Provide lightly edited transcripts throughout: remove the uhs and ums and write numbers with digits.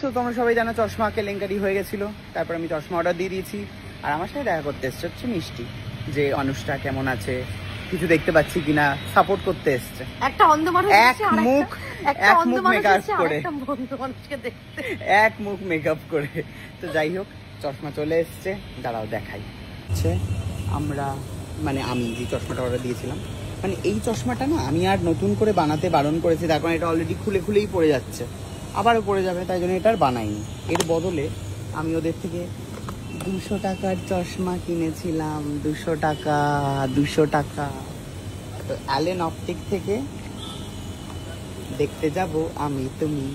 তো তোমরা সবাই জানো চশমা কেলেঙ্কারি হয়ে গেছিল, তারপর আমি চশমা অর্ডার দিয়ে দিয়েছি। আর আমার সাথে দেখা করতে এসছে হচ্ছে মিষ্টি, যে অনুষ্টা কেমন আছে, কিছু দেখতে পাচ্ছি কিনা, সাপোর্ট করতে এসছে। একটা অন্ধ মানুষ এক মুখ মেকআপ করে, এক মুখ মেকআপ করে। তো যাই হোক, চশমা চলে এসছে, দাঁড়াও দেখাই। আমরা মানে আমি যে চশমাটা অর্ডার দিয়েছিলাম, মানে এই চশমাটা না আমি আর নতুন করে বানাতে বারণ করেছি, তার কারণ এটা অলরেডি খুলেই পড়ে যাচ্ছে, আবারও পড়ে যাবে, তাই জন্য এটা আর বানাইনি। এর বদলে আমি ওদের থেকে 200 টাকার চশমা কিনেছিলাম। 200 টাকা। তো অ্যালেন অপটিক থেকে দেখতে যাব আমি তুমি।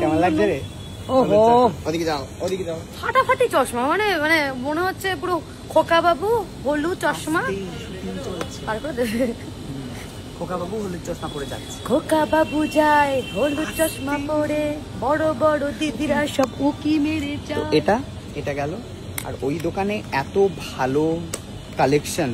কেমন লাগছে রে? ওদিকে যাও। ফাটাফাটি চশমা, মানে মানে মনে হচ্ছে পুরো খোকা বাবু হলুদ চশমা। খোকা বাবু হলুদ চশমা পরে যাচ্ছে। খোকা বাবু যায় হলুদ চশমা পরে, বড় বড় দিদিরা সব উকি মেরে যায়। এটা গেল। আর ওই দোকানে এত ভালো কালেকশন,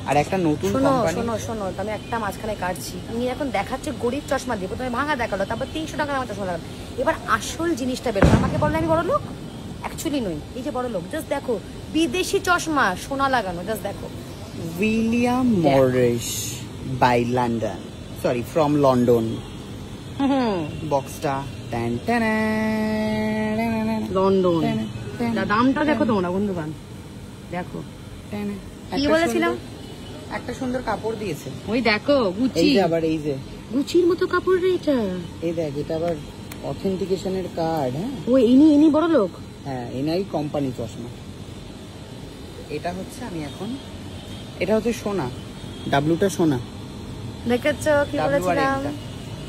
আর একটা নতুন কোম্পানি। শোনো আমি একটা মাঝখানে কাটছি। উনি এখন দেখাচ্ছে গরিব চশমা দিয়ে, প্রথমে ভাঙা দেখালো, তারপর 300 টাকার আমার চশমা লাগালো। এবার আসল জিনিসটা বেরোলো। আমাকে বললে আমি বড় লোক, অ্যাকচুয়ালি নই। এই যে বড় লোক, জাস্ট দেখো, বিদেশি চশমা, সোনা লাগানো, জাস্ট দেখো। William Morris by London, sorry from London. বক্সটা লন্ডন, দামটা দেখো তোমরা বন্ধুবান, দেখো কি বলেছিলাম। একটা সুন্দর কাপড় দিয়েছে, ওই দেখো গুচি। আবার এই যে গুচির মতো কাপড় রে এটা। এই দেখ, এটা আবার অথেন্টিকেশনের কার্ড। হ্যাঁ, ও ইনি বড় লোক। হ্যাঁ, এনাই কোম্পানি চশমা। এটা হচ্ছে আমি এখন, এটা হচ্ছে সোনা, ডাব্লুটা সোনা। দেখেছো কি বলেছিলাম?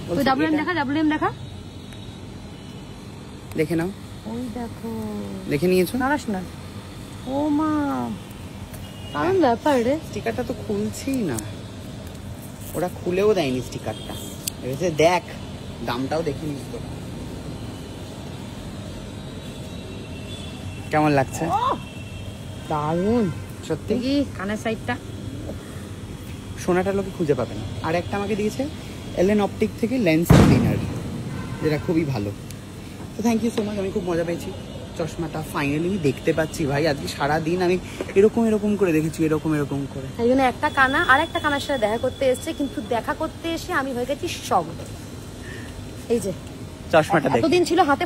ওই ডাব্লুএম দেখা দেখে নাও। ওই দেখো, দেখে নিয়েছো? নারাস না। ও মা, কারণ ব্যাপার রে, স্টিকারটা তো খুলছেই না, ওরা খুলেও দেয়নি স্টিকারটা। দেখ, দামটাও দেখে নিস তো। কেমন লাগছে? দারুণ সত্যি। কি কানের সাইডটা সোনাটা লোকে খুঁজে পাবে না। আর একটা আমাকে দিয়েছে এলএন অপটিক থেকে লেন্স ক্লিনার, যেটা খুবই ভালো। তো থ্যাংক ইউ সো মাচ, আমি খুব মজা পেয়েছি। চশমাটা ফাইনালি দেখতে পাচ্ছি ভাই। আজকে সারাদিন আমি এরকম করে দেখেছি, এরকম করে। তাই জন্য একটা কানা আর একটা কানার সাথে দেখা করতে এসেছে, কিন্তু দেখা করতে এসে আমি হয়ে গেছি শক। এই যে চশমাটা এতদিন ছিল হাতে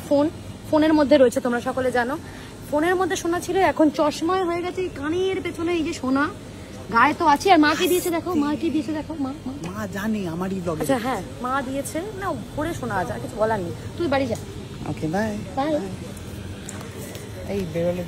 ফোনের মধ্যে রয়েছে, তোমরা সকলে জানো, ফোনের মধ্যে সোনা ছিল, এখন চশমায় হয়ে গেছে কানের পেছনে এই যে সোনা। গায়ে তো আছে, আর মাকে দিয়েছে দেখো, মা জানে আমারই ব্লগে। আচ্ছা হ্যাঁ, মা দিয়েছে না, পরে শোনা আছে, আর কিছু বলার নেই। তুই বাড়ি যা। ওকে, বাই। বাই। এই বেরোলে